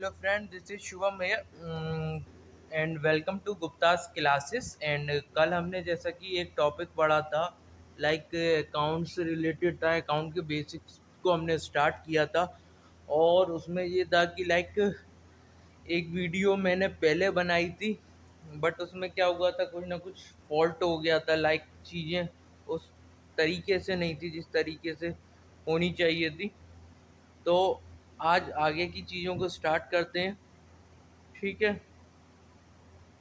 Hello friend, this is Shubham here and welcome to Gupta's classes and कल हमने जैसा कि एक टॉपिक पढ़ा था लाइक अकाउंट से रिलेटेड था। अकाउंट के बेसिक्स को हमने स्टार्ट किया था और उसमें ये था कि लाइक एक वीडियो मैंने पहले बनाई थी बट उसमें क्या हुआ था, कुछ ना कुछ फॉल्ट हो गया था। लाइक चीज़ें उस तरीके से नहीं थी जिस तरीके से होनी चाहिए थी। तो आज आगे की चीज़ों को स्टार्ट करते हैं। ठीक है,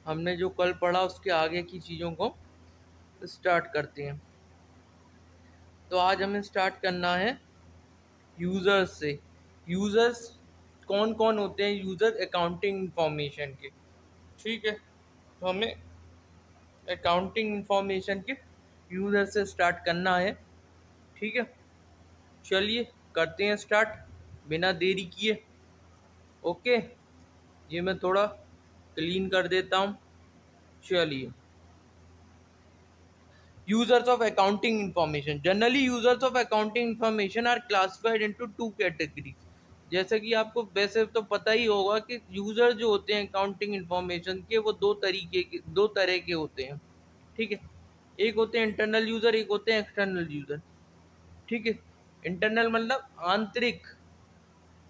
हमने जो कल पढ़ा उसके आगे की चीज़ों को स्टार्ट करते हैं। तो आज हमें स्टार्ट करना है यूज़र्स से। यूज़र्स कौन कौन होते हैं यूज़र अकाउंटिंग इंफॉर्मेशन के। ठीक है, तो हमें अकाउंटिंग इंफॉर्मेशन के यूज़र से स्टार्ट करना है। ठीक है, चलिए करते हैं स्टार्ट बिना देरी किए। ओके, ये मैं थोड़ा क्लीन कर देता हूँ। चलिए, Users of accounting information. Generally, users of accounting information are classified into two categories. जैसे कि आपको वैसे तो पता ही होगा कि यूजर जो होते हैं अकाउंटिंग इंफॉर्मेशन के वो दो तरह के होते हैं। ठीक है, एक होते हैं इंटरनल यूजर, एक होते हैं एक्सटर्नल यूजर। ठीक है, इंटरनल मतलब आंतरिक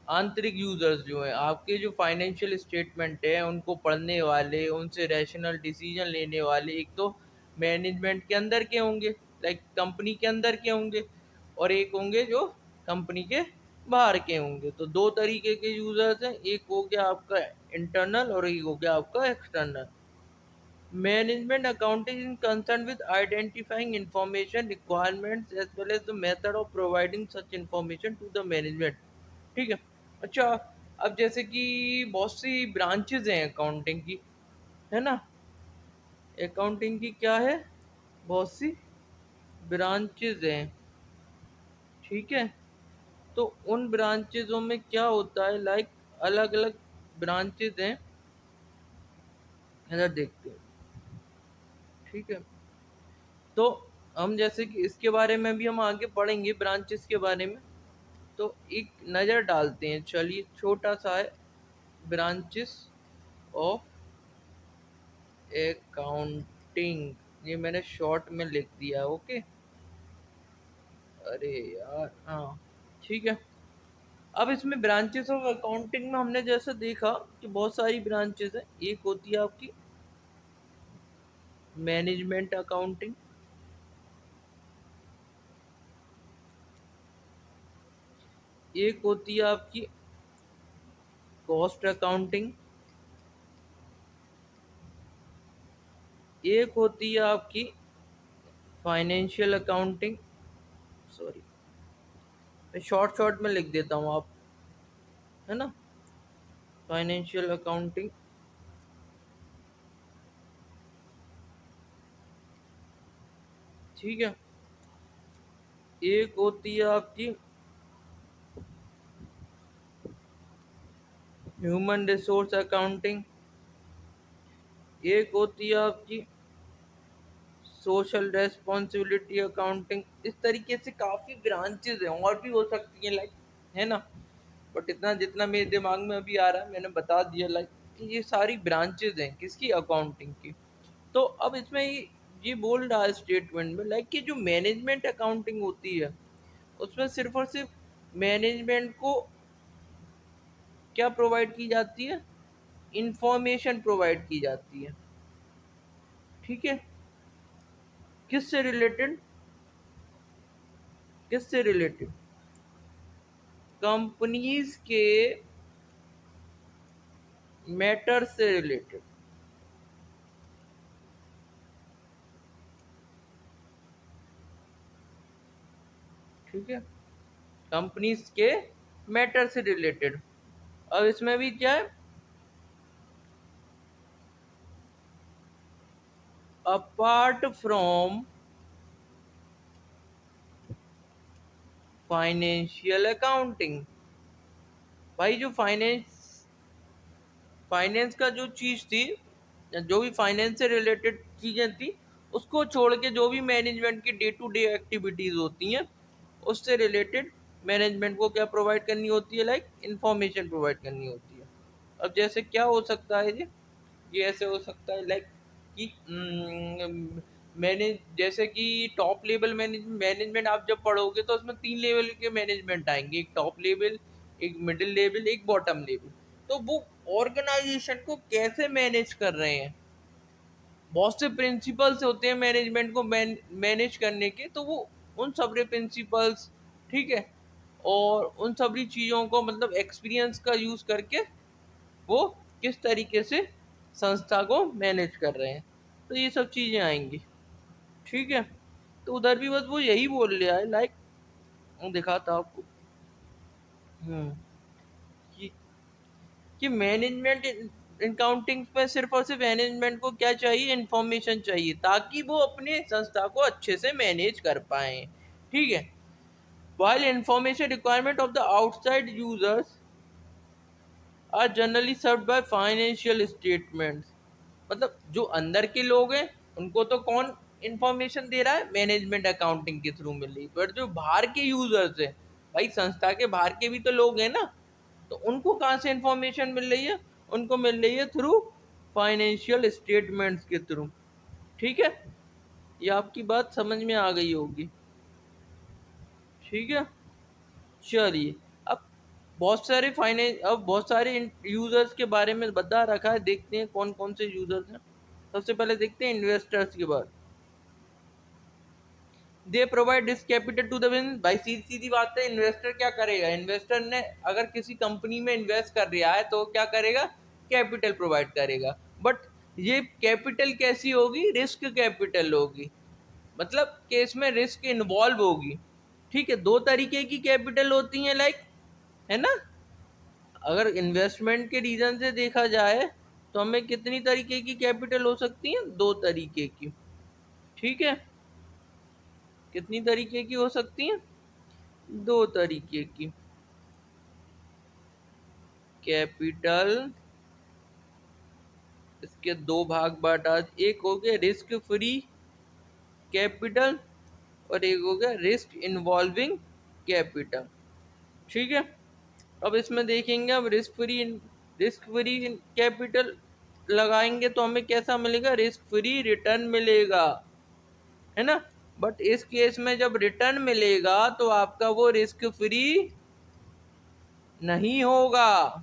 आंतरिक यूजर्स जो है आपके जो फाइनेंशियल स्टेटमेंट है उनको पढ़ने वाले, उनसे रैशनल डिसीजन लेने वाले। एक तो मैनेजमेंट के अंदर के होंगे, लाइक कंपनी के अंदर के होंगे, और एक होंगे जो कंपनी के बाहर के होंगे। तो दो तरीके के यूजर्स हैं, एक हो गया आपका इंटरनल और एक हो गया आपका external. Management accounting is concerned with identifying information requirements as well as the method of providing such information to the management. ठीक है, अच्छा। अब जैसे कि बहुत सी ब्रांचेज हैं अकाउंटिंग की, है ना। अकाउंटिंग की क्या है, बहुत सी ब्रांचेज हैं। ठीक है, तो उन ब्रांचेजों में क्या होता है, लाइक अलग अलग ब्रांचेज हैं, इधर देखते हैं। ठीक है, तो हम जैसे कि इसके बारे में भी हम आगे पढ़ेंगे ब्रांचेस के बारे में। तो एक नज़र डालते हैं, चलिए छोटा सा है ब्रांचेस ऑफ अकाउंटिंग। ये मैंने शॉर्ट में लिख दिया, ओके। अरे यार, हाँ ठीक है। अब इसमें ब्रांचेस ऑफ अकाउंटिंग में हमने जैसा देखा कि बहुत सारी ब्रांचेस हैं। एक होती है आपकी मैनेजमेंट अकाउंटिंग, एक होती है आपकी कॉस्ट अकाउंटिंग, एक होती है आपकी फाइनेंशियल अकाउंटिंग। सॉरी, मैं शॉर्ट शॉर्ट में लिख देता हूँ, आप है ना। फाइनेंशियल अकाउंटिंग, ठीक है। एक होती है आपकी ह्यूमन रिसोर्स अकाउंटिंग, एक होती है आपकी सोशल रेस्पॉन्सिबिलिटी अकाउंटिंग। इस तरीके से काफ़ी ब्रांचेज हैं, और भी हो सकती हैं लाइक, है ना। बट इतना जितना मेरे दिमाग में अभी आ रहा है मैंने बता दिया, लाइक कि ये सारी ब्रांचेज हैं किसकी, अकाउंटिंग की। तो अब इसमें ये बोल रहा है स्टेटमेंट में, लाइक कि जो मैनेजमेंट अकाउंटिंग होती है उसमें सिर्फ और सिर्फ मैनेजमेंट को क्या प्रोवाइड की जाती है, इंफॉर्मेशन प्रोवाइड की जाती है। ठीक है, किससे रिलेटेड, किससे रिलेटेड, कंपनीज के मैटर से रिलेटेड। ठीक है, कंपनीज के मैटर से रिलेटेड। अब इसमें भी क्या है, अपार्ट फ्रॉम फाइनेंशियल अकाउंटिंग। भाई जो फाइनेंस का जो चीज थी, या जो भी फाइनेंस से रिलेटेड चीजें थी, उसको छोड़ के जो भी मैनेजमेंट की डे टू डे एक्टिविटीज होती हैं उससे रिलेटेड मैनेजमेंट को क्या प्रोवाइड करनी होती है, लाइक इंफॉर्मेशन प्रोवाइड करनी होती है। अब जैसे क्या हो सकता है जी, ये ऐसे हो सकता है लाइक कि मैंने जैसे कि टॉप लेवल मैनेजमेंट आप जब पढ़ोगे तो उसमें 3 लेवल के मैनेजमेंट आएंगे, एक टॉप लेवल, एक मिडिल लेवल, एक बॉटम लेवल। तो वो ऑर्गेनाइजेशन को कैसे मैनेज कर रहे हैं, बहुत से प्रिंसिपल्स होते हैं मैनेजमेंट को मैनेज करने के, तो वो उन सभी प्रिंसिपल्स, ठीक है, और उन सभी चीज़ों को मतलब एक्सपीरियंस का यूज़ करके वो किस तरीके से संस्था को मैनेज कर रहे हैं, तो ये सब चीज़ें आएंगी। ठीक है, तो उधर भी बस वो यही बोल रहा है लाइक, दिखाता आपको कि मैनेजमेंट अकाउंटिंग पे सिर्फ और सिर्फ मैनेजमेंट को क्या चाहिए, इंफॉर्मेशन चाहिए ताकि वो अपने संस्था को अच्छे से मैनेज कर पाए। ठीक है, while information requirement of the outside users are generally served by financial statements। मतलब जो अंदर के लोग हैं उनको तो कौन इंफॉर्मेशन दे रहा है, मैनेजमेंट अकाउंटिंग के थ्रू मिल रही, पर जो बाहर के यूजर्स हैं, भाई संस्था के बाहर के भी तो लोग हैं ना, तो उनको कहाँ से इंफॉर्मेशन मिल रही है, उनको मिल रही है थ्रू फाइनेंशियल स्टेटमेंट्स के थ्रू। ठीक है, ये आपकी बात समझ में आ गई होगी। ठीक है, चलिए अब बहुत सारे यूजर्स के बारे में बता रखा है, देखते हैं कौन कौन से यूजर्स हैं। सबसे पहले देखते हैं इन्वेस्टर्स के बारे। They provide this capital to the business. भाई सीधी सीधी बात है, इन्वेस्टर क्या करेगा, इन्वेस्टर ने अगर किसी कंपनी में इन्वेस्ट कर रहा है तो क्या करेगा, कैपिटल प्रोवाइड करेगा। बट ये कैपिटल कैसी होगी, रिस्क कैपिटल होगी, मतलब कि इसमें रिस्क इन्वॉल्व होगी। ठीक है, दो तरीके की कैपिटल होती हैं लाइक, है ना, अगर इन्वेस्टमेंट के रीजन से देखा जाए तो हमें कितनी तरीके की कैपिटल हो सकती है, दो तरीके की। ठीक है, कितनी तरीके की हो सकती हैं, दो तरीके की कैपिटल। इसके दो भाग बांटा, एक हो गया रिस्क फ्री कैपिटल और एक हो गया रिस्क इन्वॉल्विंग कैपिटल। ठीक है, अब इसमें देखेंगे, अब रिस्क फ्री कैपिटल लगाएंगे तो हमें कैसा मिलेगा, रिस्क फ्री रिटर्न मिलेगा, है ना। बट इस केस में जब रिटर्न मिलेगा तो आपका वो रिस्क फ्री नहीं होगा।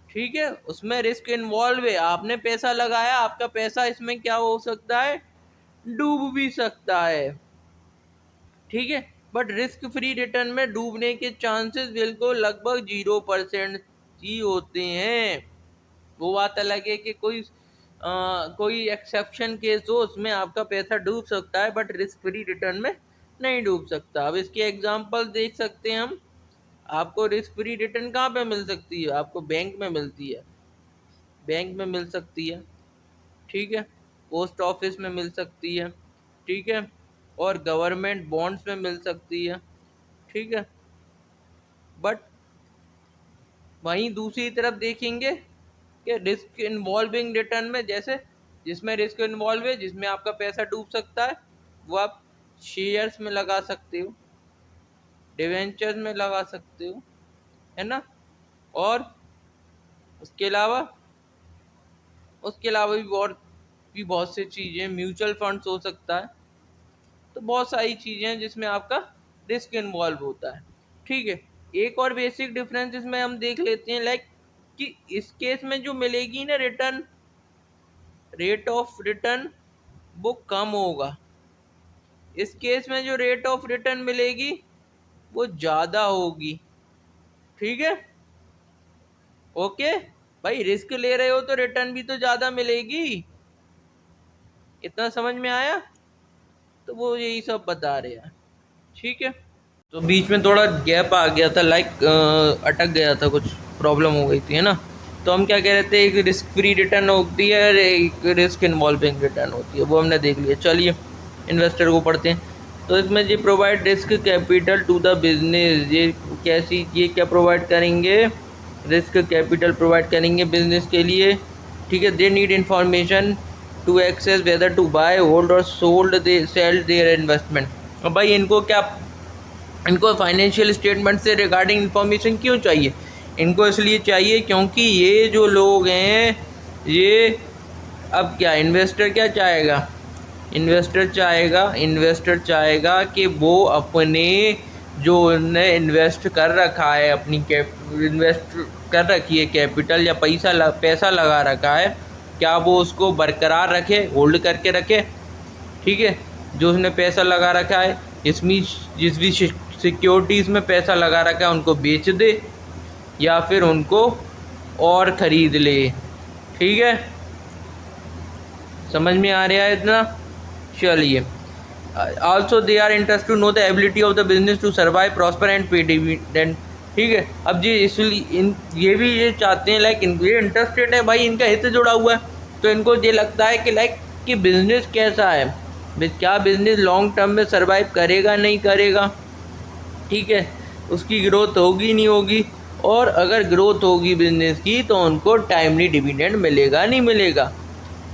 ठीक है, उसमें रिस्क इन्वॉल्व है, आपने पैसा लगाया, आपका पैसा इसमें क्या हो सकता है, डूब भी सकता है। ठीक है, बट रिस्क फ्री रिटर्न में डूबने के चांसेस बिल्कुल लगभग 0% ही होते हैं। वो बात अलग है कि कोई एक्सेप्शन केस हो, उसमें आपका पैसा डूब सकता है, बट रिस्क फ्री रिटर्न में नहीं डूब सकता। अब इसके एग्जांपल देख सकते हैं हम। आपको रिस्क फ्री रिटर्न कहाँ पे मिल सकती है, आपको बैंक में मिलती है, बैंक में मिल सकती है। ठीक है, पोस्ट ऑफिस में मिल सकती है। ठीक है, और गवर्नमेंट बॉन्ड्स में मिल सकती है। ठीक है, बट वहीं दूसरी तरफ देखेंगे कि रिस्क इन्वॉल्विंग रिटर्न में, जैसे जिसमें रिस्क इन्वॉल्व है, जिसमें आपका पैसा डूब सकता है, वो आप शेयर्स में लगा सकते हो, डिवेंचर्स में लगा सकते हो, है ना। और उसके अलावा भी बहुत सी चीज़ें, म्यूचुअल फंड्स हो सकता है, तो बहुत सारी चीज़ें हैं जिसमें आपका रिस्क इन्वॉल्व होता है। ठीक है, एक और बेसिक डिफरेंस इसमें हम देख लेते हैं लाइक कि इस केस में जो मिलेगी ना रिटर्न, रेट ऑफ रिटर्न वो कम होगा, इस केस में जो रेट ऑफ रिटर्न मिलेगी वो ज़्यादा होगी। ठीक है, ओके भाई, रिस्क ले रहे हो तो रिटर्न भी तो ज़्यादा मिलेगी, इतना समझ में आया। तो वो यही सब बता रहे हैं। ठीक है, तो बीच में थोड़ा गैप आ गया था लाइक अटक गया था, कुछ प्रॉब्लम हो गई थी, है ना। तो हम क्या कह रहे थे, एक रिस्क फ्री रिटर्न होती है और एक रिस्क इन्वॉल्विंग रिटर्न होती है, वो हमने देख लिया। चलिए इन्वेस्टर को पढ़ते हैं। तो इसमें ये provide risk capital to the business, ये क्या प्रोवाइड करेंगे, रिस्क कैपिटल प्रोवाइड करेंगे बिजनेस के लिए। ठीक है, they need information to access whether to buy hold और सेल देयर इन्वेस्टमेंट। और भाई इनको फाइनेंशियल स्टेटमेंट से रिगार्डिंग इन्फॉर्मेशन क्यों चाहिए, इनको इसलिए चाहिए क्योंकि ये जो लोग हैं ये अब क्या इन्वेस्टर क्या चाहेगा, इन्वेस्टर चाहेगा कि वो अपने जो उन्होंने इन्वेस्ट कर रखा है, अपनी इन्वेस्ट कर रखी है कैपिटल या पैसा लगा रखा है, क्या वो उसको बरकरार रखे, होल्ड करके रखे। ठीक है, जो उसने पैसा लगा रखा है जिस भी सिक्योरिटीज़ में पैसा लगा रखा है उनको बेच दे या फिर उनको और ख़रीद ले। ठीक है, समझ में आ रहा है इतना? चलिए, also they are interest to know the ability of the business to survive, prosper and pay dividend. ठीक है, अब ये इसलिए ये भी ये चाहते हैं लाइक ये इंटरेस्टेड है भाई, इनका हित जुड़ा हुआ है, तो इनको ये लगता है कि लाइक कि बिज़नेस कैसा है, क्या बिज़नेस लॉन्ग टर्म में सर्वाइव करेगा नहीं करेगा। ठीक है, उसकी ग्रोथ होगी नहीं होगी, और अगर ग्रोथ होगी बिजनेस की तो उनको टाइमली डिविडेंड मिलेगा नहीं मिलेगा।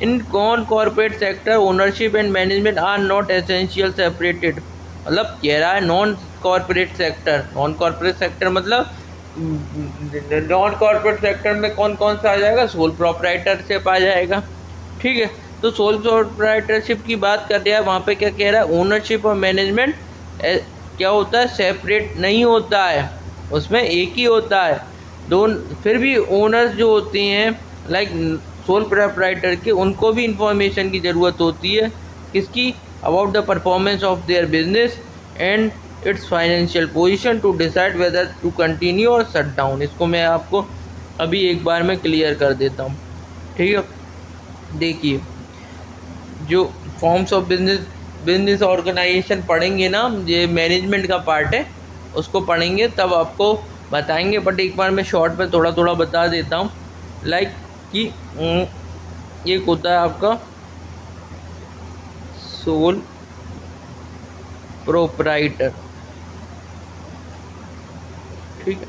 In corporate sector ownership and management are not essential separated. मतलब कह रहा है नॉन कॉर्पोरेट सेक्टर मतलब नॉन कॉर्पोरेट सेक्टर में कौन कौन सा आ जाएगा, सोल प्रोप्राइटरशिप आ जाएगा। ठीक है, तो सोल प्रोप्राइटरशिप की बात कर रहा है, वहाँ पे क्या कह रहा है, ओनरशिप और मैनेजमेंट क्या होता है, सेपरेट नहीं होता है, उसमें एक ही होता है। दोनों फिर भी ओनर्स जो होते हैं लाइक सोल प्रोप्राइटर के, उनको भी इंफॉर्मेशन की ज़रूरत होती है, किसकी, about the performance of their business and its financial position to decide whether to continue और शट डाउन। इसको मैं आपको अभी एक बार में क्लियर कर देता हूँ। ठीक है, देखिए जो फॉर्म्स ऑफ बिजनेस ऑर्गेनाइजेशन पढ़ेंगे ना, ये मैनेजमेंट का पार्ट है, उसको पढ़ेंगे तब आपको बताएंगे, बट एक बार मैं शॉर्ट में थोड़ा थोड़ा बता देता हूँ। लाइक कि एक होता है आपका सोल प्रोप्राइटर। ठीक है,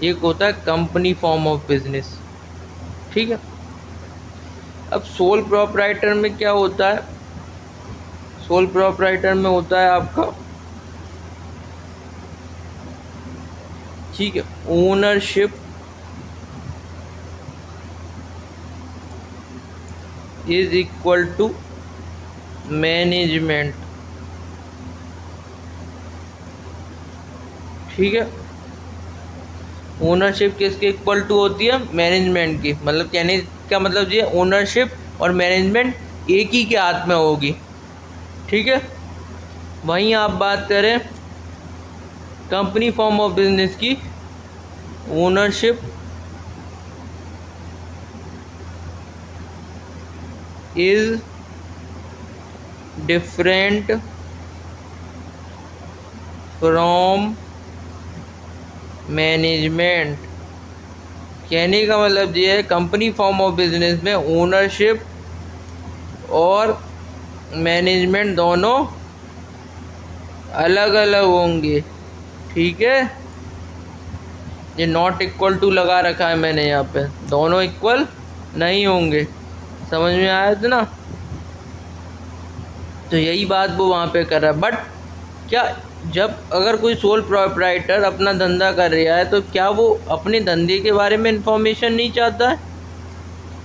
एक होता है कंपनी फॉर्म ऑफ बिजनेस। ठीक है, अब सोल प्रोप्राइटर में क्या होता है, सोल प्रोप्राइटर में होता है आपका, ठीक है, ownership is equal to management. ठीक है, ओनरशिप किसके इक्वल टू होती है, मैनेजमेंट की। मतलब कहने का मतलब ये ओनरशिप और मैनेजमेंट एक ही के हाथ में होगी। ठीक है, वहीं आप बात करें कंपनी फॉर्म ऑफ बिजनेस की, ownership is different from management. कहने का मतलब ये है कंपनी फॉर्म ऑफ बिजनेस में ओनरशिप और मैनेजमेंट दोनों अलग अलग होंगे। ठीक है, ये नॉट इक्वल टू लगा रखा है मैंने यहाँ पे, दोनों इक्वल नहीं होंगे। समझ में आया था ना? तो यही बात वो वहाँ पे कर रहा है। बट क्या जब अगर कोई सोल प्रोप्राइटर अपना धंधा कर रहा है तो क्या वो अपने धंधे के बारे में इंफॉर्मेशन नहीं चाहता है?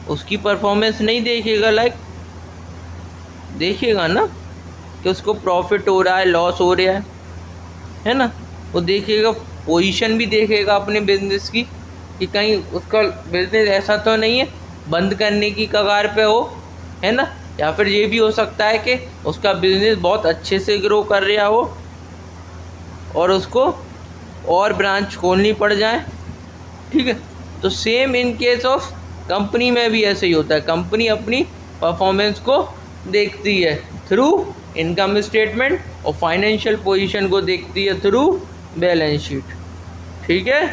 उसकी परफॉर्मेंस नहीं देखेगा, लाइक देखेगा ना कि उसको प्रॉफिट हो रहा है, लॉस हो रहा है ना? वो देखेगा, पोजीशन भी देखेगा अपने बिजनेस की कि कहीं उसका बिजनेस ऐसा तो नहीं है बंद करने की कगार पे हो, है ना? या फिर ये भी हो सकता है कि उसका बिजनेस बहुत अच्छे से ग्रो कर रहा हो और उसको और ब्रांच खोलनी पड़ जाए। ठीक है, तो same in case of company में भी ऐसे ही होता है। कंपनी अपनी परफॉर्मेंस को देखती है थ्रू इनकम स्टेटमेंट और फाइनेंशियल पोजीशन को देखती है थ्रू बैलेंस शीट। ठीक है,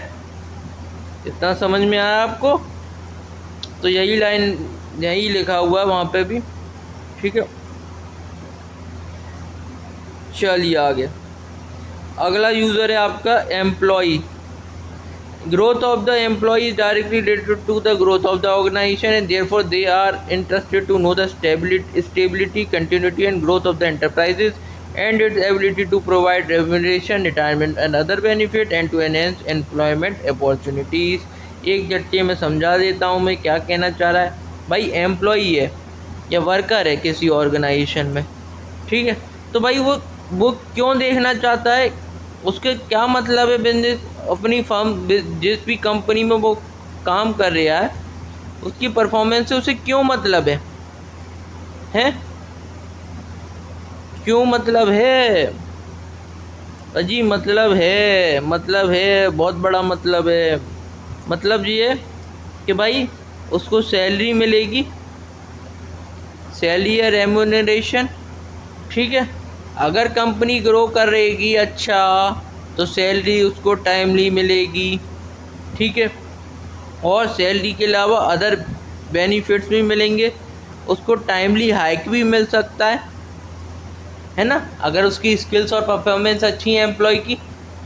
इतना समझ में आया आपको? तो यही लाइन यही लिखा हुआ है वहाँ पे भी। ठीक है, चलिए आगे। अगला यूज़र है आपका employee. Growth of the employee is directly related to the growth of the organisation and therefore they are interested to know the stability, continuity and growth of the enterprises and its ability to provide remuneration, retirement and other benefit and to enhance employment opportunities। एक झटके में समझा देता हूँ मैं क्या कहना चाह रहा है। भाई एम्प्लॉई है या वर्कर है किसी ऑर्गेनाइजेशन में, ठीक है, तो भाई वो क्यों देखना चाहता है, उसके क्या मतलब है बिजनेस अपनी फर्म जिस भी कंपनी में वो काम कर रहा है उसकी परफॉर्मेंस से उसे क्यों मतलब है, हैं क्यों मतलब है अजी, मतलब है बहुत बड़ा मतलब है। मतलब ये कि भाई उसको सैलरी मिलेगी, सैलरी या रेम्यूनरेशन, ठीक है। अगर कंपनी ग्रो कर रहेगी अच्छा तो सैलरी उसको टाइमली मिलेगी, ठीक है, और सैलरी के अलावा अदर बेनिफिट्स भी मिलेंगे, उसको टाइमली हाइक भी मिल सकता है ना, अगर उसकी स्किल्स और परफॉर्मेंस अच्छी है एम्प्लॉय की,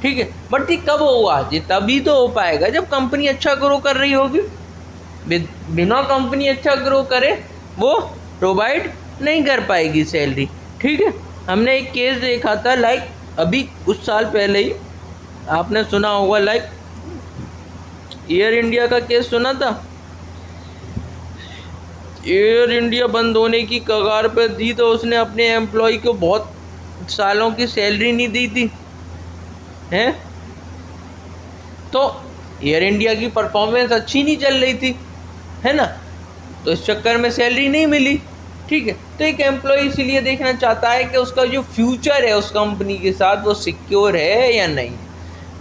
ठीक है। बट ये कब होगा, ये तभी तो हो पाएगा जब कंपनी अच्छा ग्रो कर रही होगी। बिना कंपनी अच्छा ग्रो करे वो प्रोवाइड नहीं कर पाएगी सैलरी, ठीक है। हमने एक केस देखा था लाइक अभी कुछ साल पहले ही, आपने सुना होगा, लाइक एयर इंडिया का केस सुना था। एयर इंडिया बंद होने की कगार पर थी तो उसने अपने एम्प्लॉय को बहुत सालों की सैलरी नहीं दी थी, हैं, तो एयर इंडिया की परफॉर्मेंस अच्छी नहीं चल रही थी, है ना, तो इस चक्कर में सैलरी नहीं मिली, ठीक है। तो एक एम्प्लॉय इसीलिए देखना चाहता है कि उसका जो फ्यूचर है उस कंपनी के साथ वो सिक्योर है या नहीं,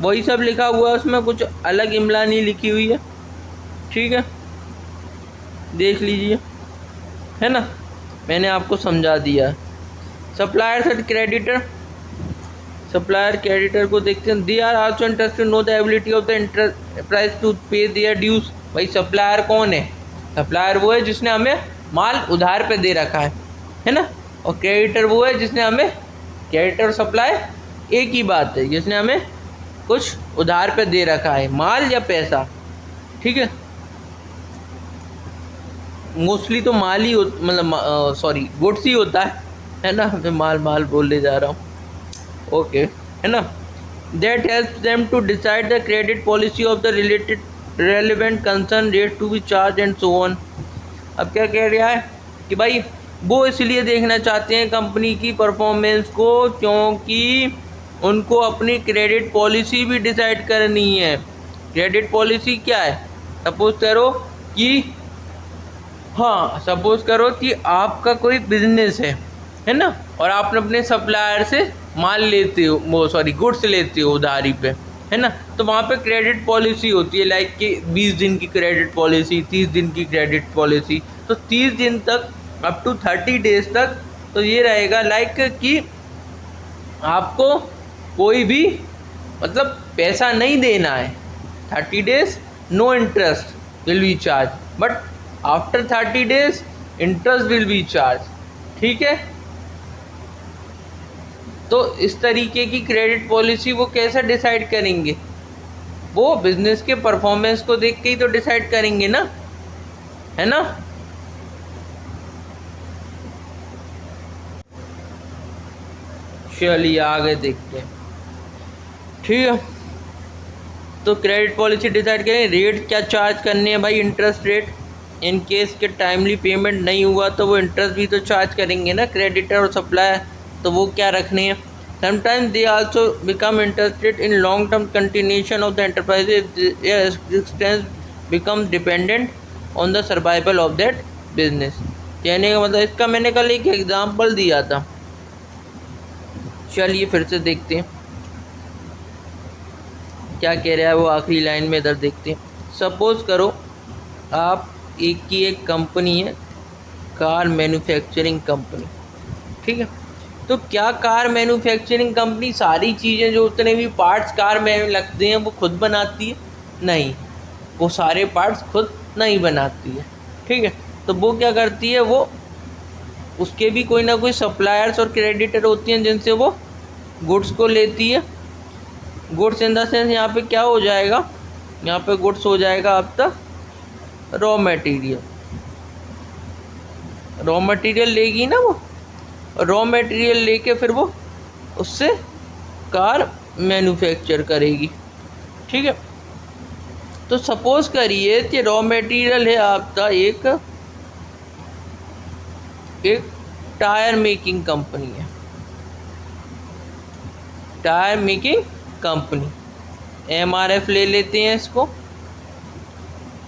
वही सब लिखा हुआ है उसमें, कुछ अलग इमला नहीं लिखी हुई है, ठीक है, देख लीजिए, है ना, मैंने आपको समझा दिया। Suppliers and creditor, supplier creditor को देखते हैं। They are also interested know the ability of the enterprise to pay their dues. भाई सप्लायर कौन है, सप्लायर वो है जिसने हमें माल उधार पे दे रखा है ना, और क्रेडिटर वो है जिसने हमें, क्रेडिटर और सप्लाई एक ही बात है, जिसने हमें कुछ उधार पे दे रखा है, माल या पैसा, ठीक है। मोस्टली तो माल ही मतलब सॉरी गुड्स ही होता है ना, मैं माल बोलने जा रहा हूँ, ओके, है ना। That helps them to decide the credit policy of the related relevant concern rate to be charge and so on. अब क्या कह रहा है कि भाई वो इसलिए देखना चाहते हैं कंपनी की परफॉर्मेंस को क्योंकि उनको अपनी क्रेडिट पॉलिसी भी डिसाइड करनी है। क्रेडिट पॉलिसी क्या है, सपोज करो कि हाँ सपोज करो कि आपका कोई बिजनेस है ना, और आपने अपने सप्लायर से माल लेते हो, वो सॉरी गुड्स लेते हो उधारी पे, है ना, तो वहाँ पे क्रेडिट पॉलिसी होती है लाइक कि 20 दिन की क्रेडिट पॉलिसी, 30 दिन की क्रेडिट पॉलिसी। तो 30 दिन तक अप टू 30 डेज तक तो ये रहेगा लाइक कि आपको कोई भी मतलब पैसा नहीं देना है, 30 days no interest will be charge, but after 30 days interest will be charge, ठीक है। तो इस तरीके की क्रेडिट पॉलिसी वो कैसे डिसाइड करेंगे, वो बिजनेस के परफॉर्मेंस को देख के ही तो डिसाइड करेंगे ना, है ना। चलिए आगे देखते हैं, ठीक है। तो क्रेडिट पॉलिसी डिसाइड करें, रेट क्या चार्ज करने हैं भाई, इंटरेस्ट रेट, इन केस के टाइमली पेमेंट नहीं हुआ तो वो इंटरेस्ट भी तो चार्ज करेंगे ना क्रेडिटर और सप्लायर, तो वो क्या रखने हैं। Sometimes they also become interested in long term continuation of the enterprise expanse become dependent on the survival of that business. कहने का मतलब इसका मैंने कल एक एग्जाम्पल दिया था, चलिए फिर से देखते हैं क्या कह रहा है वो आखिरी लाइन में, इधर देखते हैं। सपोज करो आप एक कंपनी है, कार मैन्युफैक्चरिंग कंपनी, ठीक है। तो क्या कार मैन्युफैक्चरिंग कंपनी सारी चीज़ें जो उतने भी पार्ट्स कार में लगते हैं वो खुद बनाती है? नहीं, वो सारे पार्ट्स खुद नहीं बनाती है, ठीक है। तो वो क्या करती है, वो उसके भी कोई ना कोई सप्लायर्स और क्रेडिटर होती हैं जिनसे वो गुड्स को लेती है। गुड्स इन द सेंस यहाँ पे क्या हो जाएगा, यहाँ पे गुड्स हो जाएगा आपका रॉ मटेरियल। रॉ मटेरियल लेगी ना वो, रॉ मटेरियल लेके फिर वो उससे कार मैन्युफैक्चर करेगी। ठीक है, तो सपोज करिए कि रॉ मटेरियल है आपका एक टायर मेकिंग कंपनी है, टायर मेकिंग कंपनी, MRF ले लेते हैं इसको।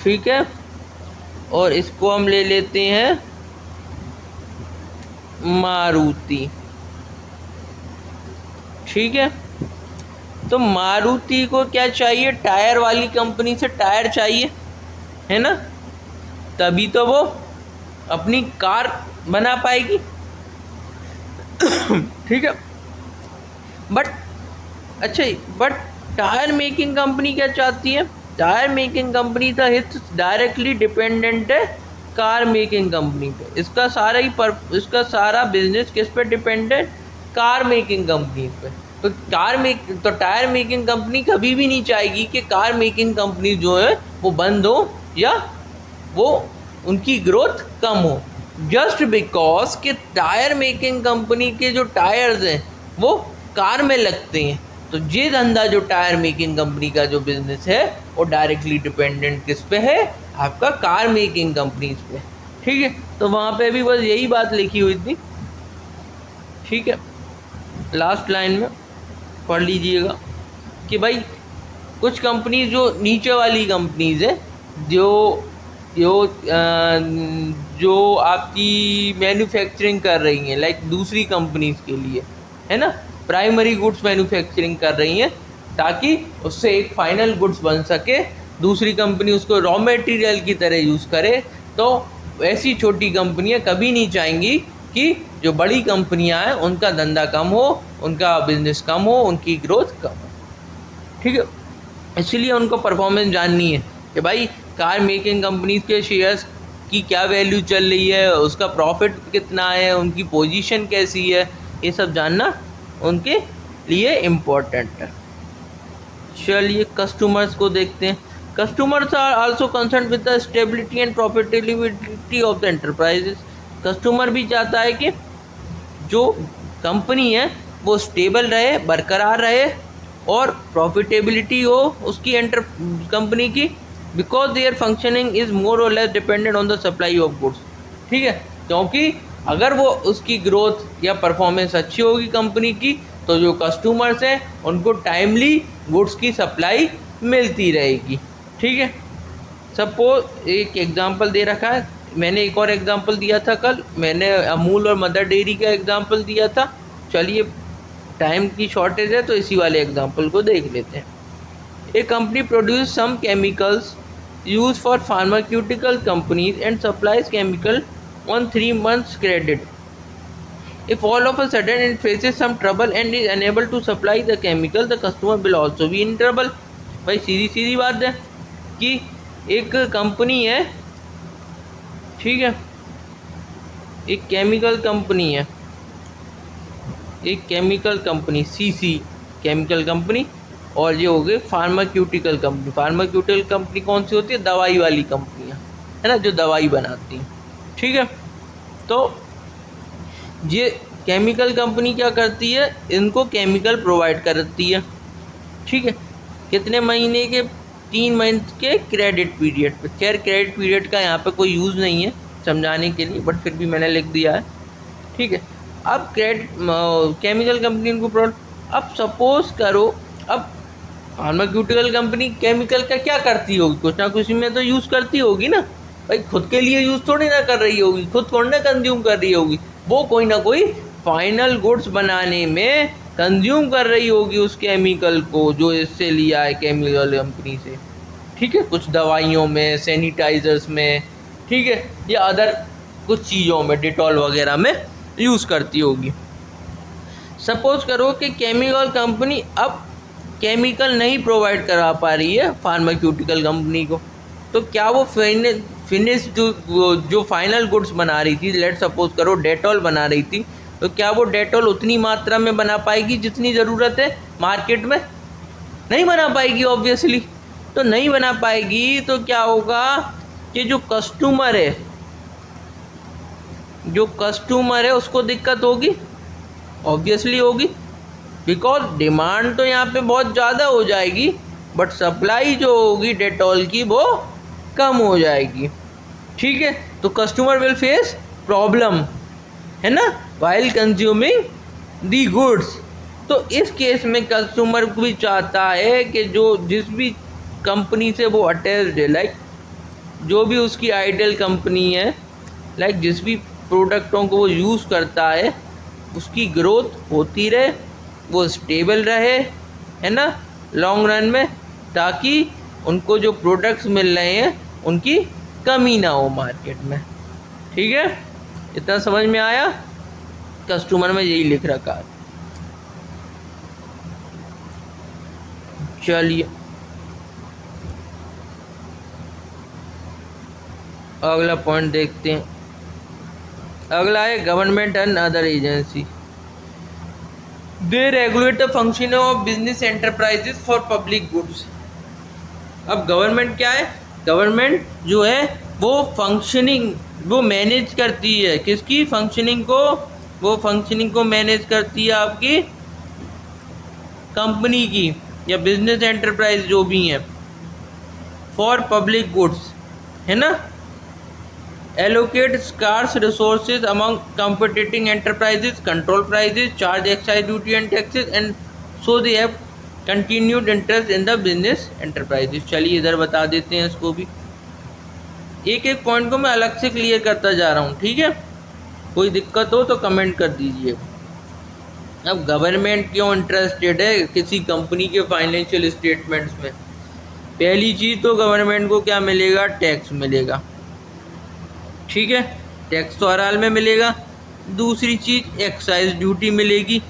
ठीक है, और इसको हम ले लेते हैं मारुति। ठीक है, तो मारुति को क्या चाहिए, टायर वाली कंपनी से टायर चाहिए, है ना, तभी तो वो अपनी कार बना पाएगी। ठीक है, बट अच्छा, बट टायर मेकिंग कंपनी क्या चाहती है, टायर मेकिंग कंपनी का हित डायरेक्टली डिपेंडेंट है कार मेकिंग कंपनी पे। इसका सारा बिजनेस किस पे डिपेंड है, कार मेकिंग कंपनी पे। तो टायर मेकिंग कंपनी कभी भी नहीं चाहेगी कि कार मेकिंग कंपनी जो है वो बंद हो या वो उनकी ग्रोथ कम हो, जस्ट बिकॉज कि टायर मेकिंग कंपनी के जो टायर्स हैं वो कार में लगते हैं। तो ये धंधा जो टायर मेकिंग कंपनी का जो बिजनेस है वो डायरेक्टली डिपेंडेंट किस पे है, आपका कार मेकिंग कंपनीज पे। ठीक है, तो वहाँ पे भी बस यही बात लिखी हुई थी। ठीक है, लास्ट लाइन में पढ़ लीजिएगा कि भाई कुछ कंपनीज जो नीचे वाली कंपनीज है जो जो जो आपकी मैन्युफैक्चरिंग कर रही हैं, लाइक दूसरी कंपनीज के लिए, है ना, प्राइमरी गुड्स मैन्युफैक्चरिंग कर रही हैं ताकि उससे एक फाइनल गुड्स बन सके, दूसरी कंपनी उसको रॉ मटेरियल की तरह यूज़ करे। तो ऐसी छोटी कंपनियां कभी नहीं चाहेंगी कि जो बड़ी कंपनियां हैं उनका धंधा कम हो, उनका बिजनेस कम हो, उनकी ग्रोथ कम हो। ठीक है, इसलिए उनको परफॉर्मेंस जाननी है कि भाई कार मेकिंग कंपनीज के शेयर्स की क्या वैल्यू चल रही है, उसका प्रॉफिट कितना है, उनकी पोजीशन कैसी है, ये सब जानना उनके लिए इम्पोर्टेंट है। चलिए कस्टमर्स को देखते हैं। Customers are also concern with the stability and profitability of the enterprises. Customer भी चाहता है कि जो कंपनी है वो स्टेबल रहे, बरकरार रहे और प्रॉफिटेबिलिटी हो उसकी कंपनी की, because their functioning is more और less dependent on the supply of goods. ठीक है, क्योंकि अगर वो उसकी ग्रोथ या परफॉर्मेंस अच्छी होगी कंपनी की तो जो कस्टमर्स हैं उनको टाइमली गुड्स की सप्लाई मिलती रहेगी। ठीक है, सपोज एक एग्जांपल दे रखा है, मैंने एक और एग्जांपल दिया था कल, मैंने अमूल और मदर डेयरी का एग्जांपल दिया था। चलिए टाइम की शॉर्टेज है तो इसी वाले एग्जांपल को देख लेते हैं। A company produce some chemicals use for pharmaceutical companies and supplies chemical on 3 months credit. If all of a sudden it faces some trouble and is unable to supply the chemical, the customer will also be in trouble. भाई सीधी सीधी बात है कि एक company है, ठीक है, एक केमिकल कंपनी है, एक chemical company CC chemical company, और ये हो गई फार्मास्यूटिकल कंपनी। फार्मास्यूटिकल कंपनी कौन सी होती है, दवाई वाली कंपनियाँ, है ना, जो दवाई बनाती हैं। ठीक है, तो ये केमिकल कंपनी क्या करती है, इनको केमिकल प्रोवाइड करती है। ठीक है, कितने महीने के, 3 मंथ के क्रेडिट पीरियड पे। खैर क्रेडिट पीरियड का यहाँ पे कोई यूज़ नहीं है समझाने के लिए, बट फिर भी मैंने लिख दिया है। ठीक है, अब केमिकल कंपनी इनको प्रोवाइड, अब सपोज करो, अब फार्मास्यूटिकल कंपनी केमिकल का क्या करती होगी, कुछ ना कुछ में तो यूज़ करती होगी ना भाई, खुद के लिए यूज़ थोड़ी ना कर रही होगी, खुद थोड़ी ना कंज्यूम कर रही होगी, वो कोई ना कोई फाइनल गुड्स बनाने में कंज्यूम कर रही होगी उस केमिकल को जो इससे लिया है केमिकल कंपनी से। ठीक है, कुछ दवाइयों में, सैनिटाइजर्स में, ठीक है, या अदर कुछ चीज़ों में, डिटॉल वगैरह में यूज़ करती होगी। सपोज करो कि केमिकल कंपनी अब केमिकल नहीं प्रोवाइड करा पा रही है फार्मास्यूटिकल कंपनी को, तो क्या वो फिनिश जो फाइनल गुड्स बना रही थी, लेट सपोज करो डेटॉल बना रही थी, तो क्या वो डेटॉल उतनी मात्रा में बना पाएगी जितनी ज़रूरत है मार्केट में? नहीं बना पाएगी ऑब्वियसली। तो नहीं बना पाएगी तो क्या होगा कि जो कस्टमर है उसको दिक्कत होगी, ऑब्वियसली होगी। बिकॉज डिमांड तो यहाँ पे बहुत ज़्यादा हो जाएगी, बट सप्लाई जो होगी डेटॉल की वो कम हो जाएगी। ठीक है, तो कस्टमर विल फेस प्रॉब्लम, है ना, वाइल कंज्यूमिंग दी गुड्स। तो इस केस में कस्टमर भी चाहता है कि जो जिस भी कंपनी से वो अटैच्ड है, लाइक जो भी उसकी आइडियल कंपनी है, लाइक जिस भी प्रोडक्टों को वो यूज़ करता है, उसकी ग्रोथ होती रहे, वो स्टेबल रहे, है ना, लॉन्ग रन में, ताकि उनको जो प्रोडक्ट्स मिल रहे हैं उनकी कमी ना हो मार्केट में। ठीक है, इतना समझ में आया? कस्टमर में यही लिख रखा है। चलिए अगला पॉइंट देखते हैं। अगला है government and other agency, they regulate the functioning of business enterprises for public goods. अब गवर्नमेंट क्या है? गवर्नमेंट जो है वो फंक्शनिंग, वो मैनेज करती है किसकी फंक्शनिंग को? वो फंक्शनिंग को मैनेज करती है आपकी कंपनी की या बिजनेस एंटरप्राइज जो भी हैं, फॉर पब्लिक गुड्स, है ना। Allocate scarce resources among competing enterprises, control prices, charge excise duty and taxes, and so they have continued interest in the business enterprises. चलिए इधर बता देते हैं इसको भी, एक एक पॉइंट को मैं अलग से क्लियर करता जा रहा हूँ। ठीक है, कोई दिक्कत हो तो कमेंट कर दीजिए। अब गवर्नमेंट क्यों इंटरेस्टेड है किसी कंपनी के फाइनेंशियल स्टेटमेंट्स में? पहली चीज़ तो गवर्नमेंट को क्या मिलेगा? टैक्स मिलेगा। ठीक है, टैक्स तो हर हाल में मिलेगा। दूसरी चीज़ एक्साइज ड्यूटी मिलेगी।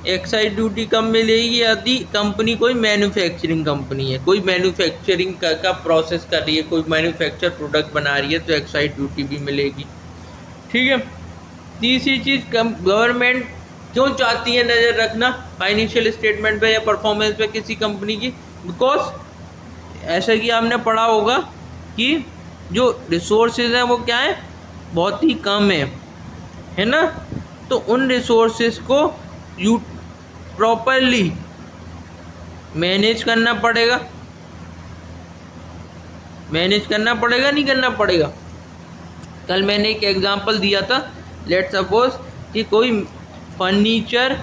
एक्साइज ड्यूटी कब मिलेगी? यदि कंपनी कोई मैन्युफैक्चरिंग कंपनी है, कोई मैन्युफैक्चरिंग का प्रोसेस कर रही है, कोई मैन्युफैक्चर प्रोडक्ट बना रही है, तो एक्साइज ड्यूटी भी मिलेगी। ठीक है, तीसरी चीज़ गवर्नमेंट क्यों चाहती है नज़र रखना फाइनेंशियल स्टेटमेंट पे या परफॉर्मेंस पे किसी कंपनी की? बिकॉज ऐसा कि आपने पढ़ा होगा कि जो रिसोर्सेज हैं वो क्या है? बहुत ही कम है ना। तो उन रिसोर्सेज को यू प्रॉपरली मैनेज करना पड़ेगा। मैनेज करना पड़ेगा, नहीं करना पड़ेगा? कल मैंने एक एग्जांपल दिया था, लेट्स सपोज कि कोई फर्नीचर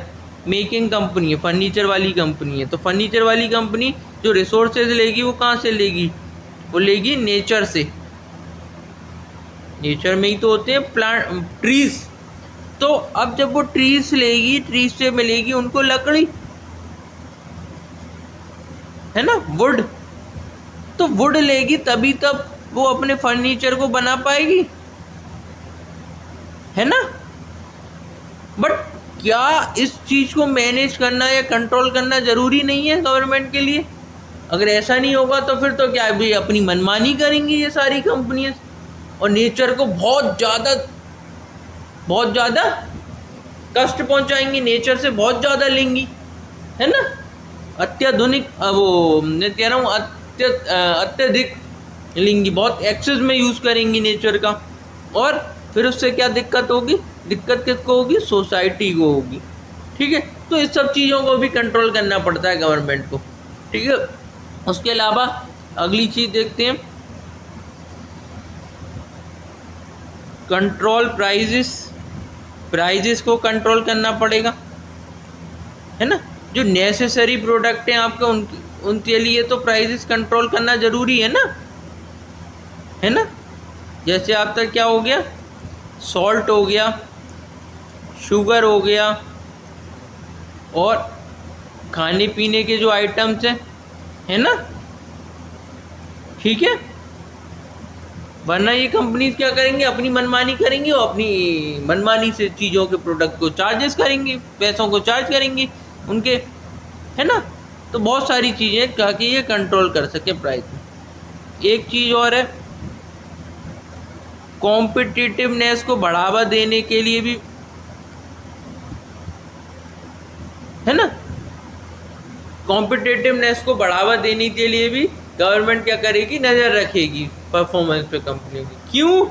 मेकिंग कंपनी है, फर्नीचर वाली कंपनी है, तो फर्नीचर वाली कंपनी जो रिसोर्सेज लेगी वो कहाँ से लेगी? वो लेगी नेचर से। नेचर में ही तो होते हैं प्लांट, ट्रीज। तो अब जब वो ट्रीज लेगी, ट्रीज से मिलेगी उनको लकड़ी, है ना, वुड। तो वुड लेगी तभी तब वो अपने फर्नीचर को बना पाएगी, है ना। बट क्या इस चीज़ को मैनेज करना या कंट्रोल करना ज़रूरी नहीं है गवर्नमेंट के लिए? अगर ऐसा नहीं होगा तो फिर तो क्या भी अपनी मनमानी करेंगी ये सारी कंपनियां, और नेचर को बहुत ज़्यादा कष्ट पहुंचाएंगी, नेचर से बहुत ज़्यादा लेंगी, है ना। अत्याधुनिक वो मैं कह रहा हूँ अत्यधिक लेंगी, बहुत एक्सेस में यूज़ करेंगी नेचर का, और फिर उससे क्या दिक्कत होगी? दिक्कत किसको होगी? सोसाइटी को होगी। ठीक है, तो इस सब चीज़ों को भी कंट्रोल करना पड़ता है गवर्नमेंट को। ठीक है, उसके अलावा अगली चीज़ देखते हैं, कंट्रोल प्राइजेस को कंट्रोल करना पड़ेगा, है ना। जो नेसेसरी प्रोडक्ट हैं आपका उनके लिए तो प्राइजेस कंट्रोल करना ज़रूरी है ना। जैसे आप तक क्या हो गया? सॉल्ट हो गया, शुगर हो गया, और खाने पीने के जो आइटम्स हैं, है ना। ठीक है, वरना ये कंपनीज क्या करेंगी? अपनी मनमानी करेंगी और अपनी मनमानी से चीज़ों के प्रोडक्ट को चार्जेस करेंगी, पैसों को चार्ज करेंगी उनके, है ना। तो बहुत सारी चीज़ें ताकि ये कंट्रोल कर सके प्राइस में। एक चीज़ और है, कॉम्पिटिटिवनेस को बढ़ावा देने के लिए भी, है ना, कॉम्पिटिटिवनेस को बढ़ावा देने के लिए भी गवर्नमेंट क्या करेगी? नज़र रखेगी परफॉर्मेंस पे कंपनी की। क्यों?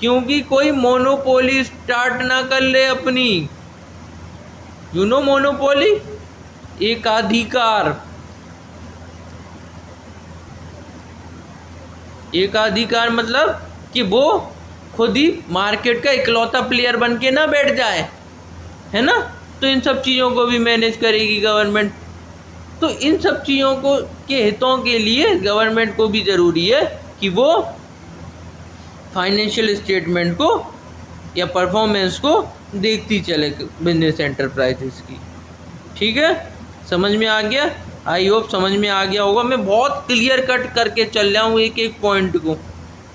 क्योंकि कोई मोनोपोली स्टार्ट ना कर ले अपनी, यू नो मोनोपोली, एकाधिकार। एकाधिकार मतलब कि वो खुद ही मार्केट का इकलौता प्लेयर बन के ना बैठ जाए, है ना। तो इन सब चीज़ों को भी मैनेज करेगी गवर्नमेंट। तो इन सब चीज़ों को के हितों के लिए गवर्नमेंट को भी ज़रूरी है कि वो फाइनेंशियल स्टेटमेंट को या परफॉर्मेंस को देखती चले बिजनेस एंटरप्राइजेस की। ठीक है, समझ में आ गया? आई होप समझ में आ गया होगा। मैं बहुत क्लियर कट करके चल रहा हूँ एक एक पॉइंट को।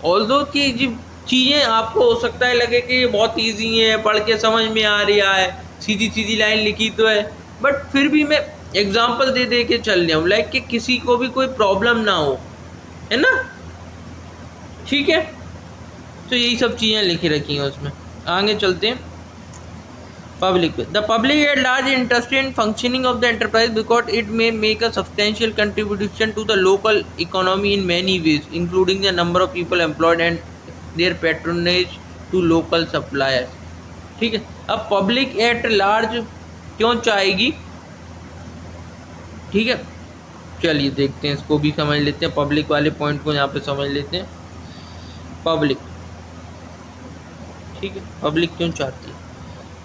ऑल्दो कि जो चीज़ें आपको हो सकता है लगे कि ये बहुत ईजी है, पढ़ के समझ में आ रहा है, सीधी सीधी लाइन लिखी तो है, बट फिर भी मैं एग्जाम्पल दे दे के चल रहा हूँ, लाइक कि किसी को भी कोई प्रॉब्लम ना हो, है ना। ठीक है, तो यही सब चीज़ें लिखी रखी हैं उसमें। आगे चलते हैं। Public. The public at large interested in functioning of the enterprise because it may make a substantial contribution to the local economy in many ways, including the number of people employed and their patronage to local suppliers. ठीक है, अब public at large क्यों चाहेगी? ठीक है, चलिए देखते हैं, इसको भी समझ लेते हैं। पब्लिक वाले पॉइंट को यहाँ पे समझ लेते हैं। पब्लिक, ठीक है, पब्लिक क्यों चाहती है?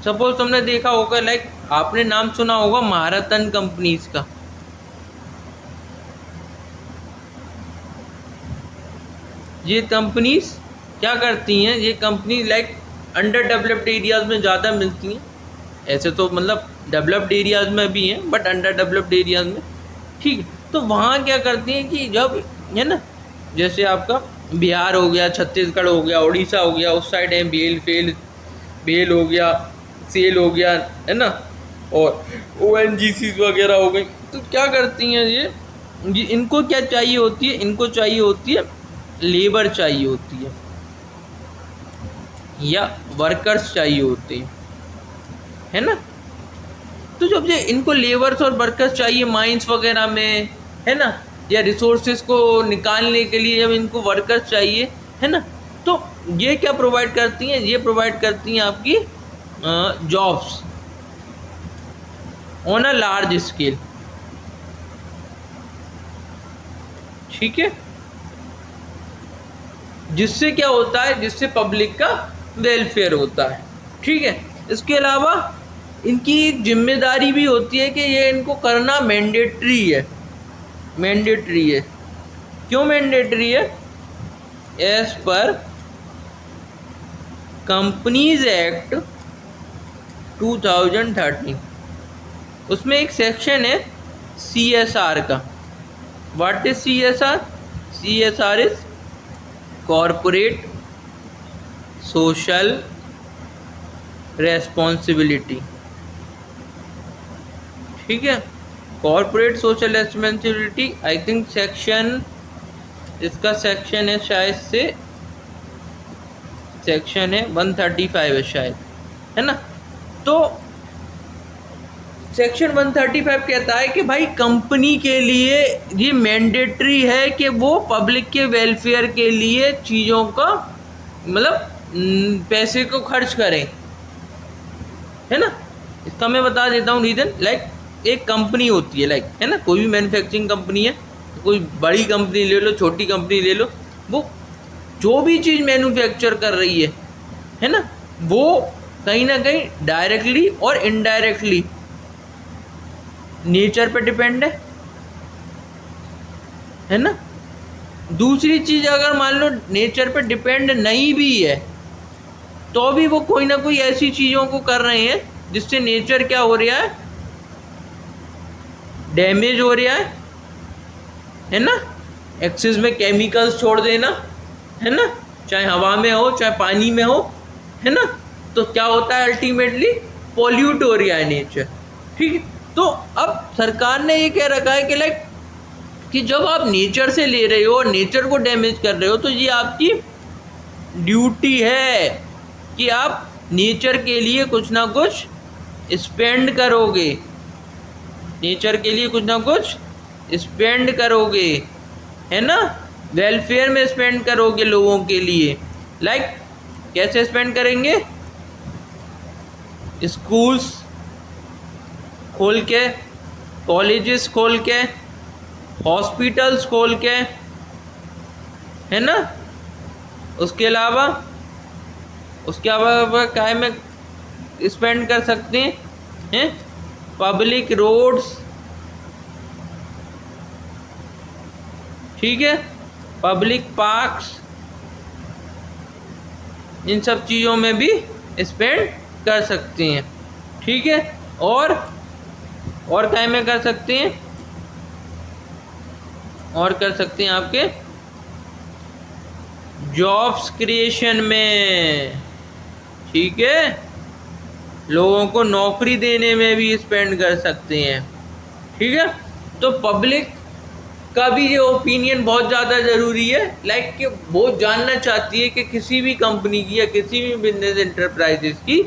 सपोज तुमने देखा होगा, लाइक आपने नाम सुना होगा महारतन कंपनीज का। ये कंपनीज क्या करती हैं? ये company like under developed areas में ज़्यादा मिलती हैं। ऐसे तो मतलब डेवलप्ड एरियाज में भी हैं, बट अंडर डेवलप्ड एरियाज में। ठीक है, तो वहाँ क्या करती हैं कि जब, है ना, जैसे आपका बिहार हो गया, छत्तीसगढ़ हो गया, उड़ीसा हो गया, उस साइड है बेल हो गया, सेल हो गया, है ना, और ONGC वगैरह हो गई। तो क्या करती हैं ये इनको क्या चाहिए होती है? इनको चाहिए होती है लेबर, चाहिए होती है या वर्कर्स चाहिए होते हैं, है ना। तो जब ये इनको लेबर्स और वर्कर्स चाहिए माइंस वगैरह में, है ना, या रिसोर्सेज को निकालने के लिए जब इनको वर्कर्स चाहिए, है ना, तो ये क्या प्रोवाइड करती हैं? ये प्रोवाइड करती हैं आपकी jobs on a large scale. ठीक है, जिससे क्या होता है? जिससे पब्लिक का वेलफेयर होता है। ठीक है, इसके अलावा इनकी जिम्मेदारी भी होती है कि ये इनको करना मैंडेटरी है। मैंडेटरी है, क्यों मैंडेटरी है? एज पर कंपनीज एक्ट 2013, उसमें एक सेक्शन है CSR का। What is CSR? CSR is corporate social responsibility. ठीक है, corporate social responsibility, I think section, इसका सेक्शन है शायद से सेक्शन है 135 है शायद, है ना। तो सेक्शन 135 कहता है कि भाई कंपनी के लिए ये मैंडेटरी है कि वो पब्लिक के वेलफेयर के लिए चीज़ों का मतलब पैसे को खर्च करें, है ना। इसका मैं बता देता हूँ रीज़न। लाइक एक कंपनी होती है, लाइक, है ना, कोई भी मैन्युफैक्चरिंग कंपनी है, कोई बड़ी कंपनी ले लो, छोटी कंपनी ले लो, वो जो भी चीज़ मैन्युफैक्चर कर रही है ना, वो कहीं ना कहीं डायरेक्टली और इनडायरेक्टली नेचर पे डिपेंड है ना। दूसरी चीज़, अगर मान लो नेचर पे डिपेंड नहीं भी है तो भी वो कोई ना कोई ऐसी चीज़ों को कर रहे हैं जिससे नेचर क्या हो रहा है? डैमेज हो रहा है ना। एक्सेस में केमिकल्स छोड़ देना, है ना, चाहे हवा में हो चाहे पानी में हो, है ना, तो क्या होता है? अल्टीमेटली पॉल्यूट हो रहा है नेचर। ठीक है, तो अब सरकार ने ये कह रखा है कि लाइक कि जब आप नेचर से ले रहे हो और नेचर को डैमेज कर रहे हो तो ये आपकी ड्यूटी है कि आप नेचर के लिए कुछ ना कुछ स्पेंड करोगे, नेचर के लिए कुछ ना कुछ स्पेंड करोगे, है ना, वेलफेयर में स्पेंड करोगे लोगों के लिए। लाइक कैसे स्पेंड करेंगे? स्कूल्स, खोल के, कॉलेजेस खोल के, हॉस्पिटल्स खोल के, है ना। उसके अलावा क्या में स्पेंड कर सकते हैं, पब्लिक रोड्स, ठीक है, पब्लिक पार्क्स, इन सब चीज़ों में भी स्पेंड कर सकते हैं, ठीक है। और क्या में कर सकते हैं, और कर सकते हैं आपके जॉब्स क्रिएशन में, ठीक है, लोगों को नौकरी देने में भी स्पेंड कर सकते हैं, ठीक है। तो पब्लिक का भी ये ओपिनियन बहुत ज़्यादा ज़रूरी है, लाइक कि वो जानना चाहती है कि किसी भी कंपनी की या किसी भी बिजनेस एंटरप्राइजेस की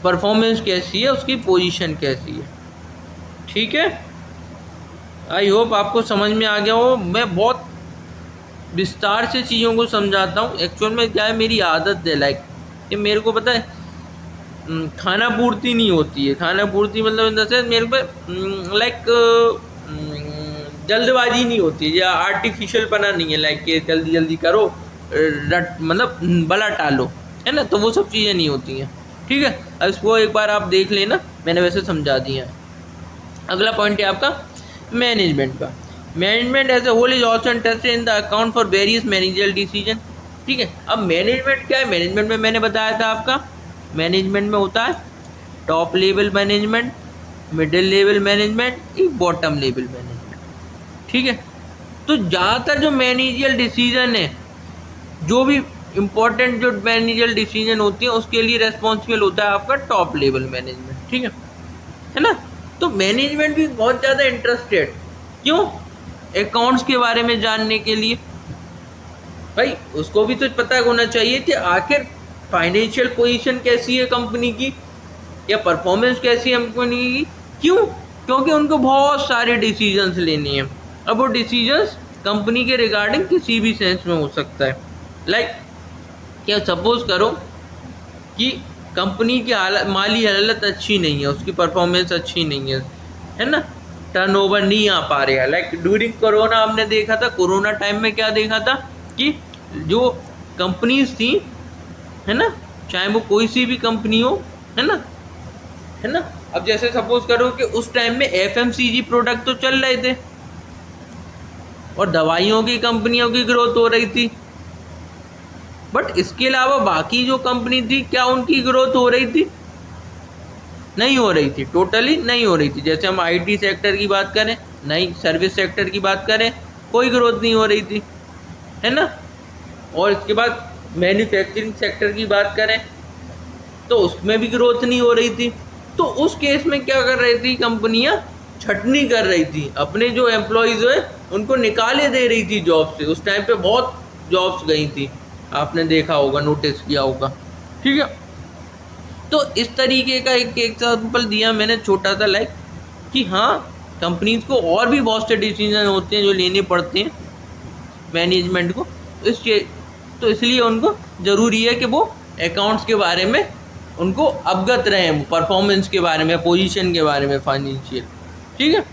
परफॉर्मेंस कैसी है, उसकी पोजीशन कैसी है, ठीक है। आई होप आपको समझ में आ गया हो। मैं बहुत विस्तार से चीज़ों को समझाता हूँ। एक्चुअल में क्या है, मेरी आदत है, लाइक कि मेरे को पता है खाना पूर्ति नहीं होती है। खाना पूर्ति मतलब इन द सेंस मेरे पे लाइक जल्दबाजी नहीं होती है, या आर्टिफिशियल पना नहीं है, लाइक कि जल्दी जल्दी करो, मतलब बला टालो, है ना। तो वो सब चीज़ें नहीं होती हैं, ठीक है। अब इसको एक बार आप देख लेना, मैंने वैसे समझा दिया है। अगला पॉइंट है आपका मैनेजमेंट का। Management as a whole is also interested in the account for various managerial decision, ठीक है। अब मैनेजमेंट क्या है, मैनेजमेंट में मैंने बताया था आपका, मैनेजमेंट में होता है top level management, middle level management, एक बॉटम लेवल मैनेजमेंट, ठीक है। तो ज़्यादातर जो मैनेजरियल डिसीजन है, जो भी इम्पोर्टेंट जो मैनेजरियल डिसीजन होती है, उसके लिए रेस्पॉन्सिबल होता है आपका टॉप लेवल मैनेजमेंट, ठीक है ना। तो मैनेजमेंट भी बहुत ज़्यादा इंटरेस्टेड, क्यों, अकाउंट्स के बारे में जानने के लिए। भाई उसको भी तो पता होना चाहिए कि आखिर फाइनेंशियल पोजीशन कैसी है कंपनी की, या परफॉर्मेंस कैसी है कंपनी की। क्यों, क्योंकि उनको बहुत सारे डिसीजंस लेने हैं। अब वो डिसीजंस कंपनी के रिगार्डिंग किसी भी सेंस में हो सकता है, लाइक क्या सपोज करो कि कंपनी की माली हालत अच्छी नहीं है, उसकी परफॉर्मेंस अच्छी नहीं है ना, टर्नओवर नहीं आ पा रहा है। लाइक ड्यूरिंग कोरोना आपने देखा था, कोरोना टाइम में क्या देखा था कि जो कंपनीज थी, है ना, चाहे वो कोई सी भी कंपनी हो, है ना। अब जैसे सपोज करो कि उस टाइम में FMCG प्रोडक्ट तो चल रहे थे और दवाइयों की कंपनियों की ग्रोथ हो रही थी, बट इसके अलावा बाकी जो कंपनी थी, क्या उनकी ग्रोथ हो रही थी? नहीं हो रही थी, टोटली नहीं हो रही थी। जैसे हम IT सेक्टर की बात करें, नहीं, सर्विस सेक्टर की बात करें, कोई ग्रोथ नहीं हो रही थी, है ना। और इसके बाद मैन्युफैक्चरिंग सेक्टर की बात करें तो उसमें भी ग्रोथ नहीं हो रही थी। तो उस केस में क्या कर रही थी कंपनियां, छटनी कर रही थी, अपने जो एम्प्लॉयज़ हैं उनको निकाले दे रही थी जॉब से। उस टाइम पे बहुत जॉब्स गई थी, आपने देखा होगा, नोटिस किया होगा, ठीक है। तो इस तरीके का एक एग्जाम्पल दिया मैंने छोटा सा, लाइक कि हाँ, कंपनीज को और भी बहुत से डिसीजन होते हैं जो लेने पड़ते हैं मैनेजमेंट को, तो इसलिए उनको ज़रूरी है कि वो अकाउंट्स के बारे में उनको अवगत रहें, परफॉर्मेंस के बारे में, पोजीशन के बारे में, फाइनेंशियल, ठीक है।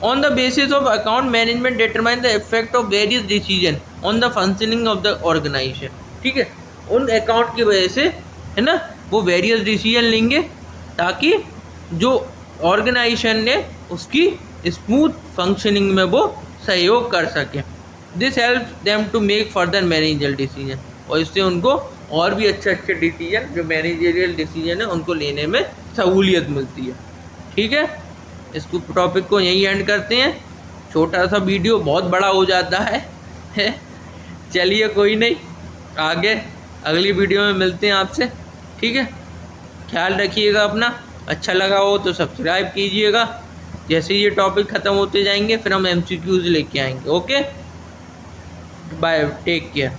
On the basis of account management determine the effect of various decision on the functioning of the organisation, ठीक है। उन अकाउंट की वजह से, है ना, वो वेरियस डिसीजन लेंगे ताकि जो ऑर्गेनाइजेशन ने उसकी स्मूथ फंक्शनिंग में वो सहयोग कर सके। This help them to make further managerial decision, और इससे उनको और भी अच्छे डिसीजन, जो मैनेजरियल डिसीजन है, उनको लेने में सहूलियत मिलती है, ठीक है। इस टॉपिक को यहीं एंड करते हैं, छोटा सा वीडियो बहुत बड़ा हो जाता है। चलिए कोई नहीं, आगे अगली वीडियो में मिलते हैं आपसे, ठीक है। ख्याल रखिएगा अपना, अच्छा लगा हो तो सब्सक्राइब कीजिएगा। जैसे ये टॉपिक ख़त्म होते जाएंगे फिर हम MCQs लेके आएंगे। Okay, bye, take care.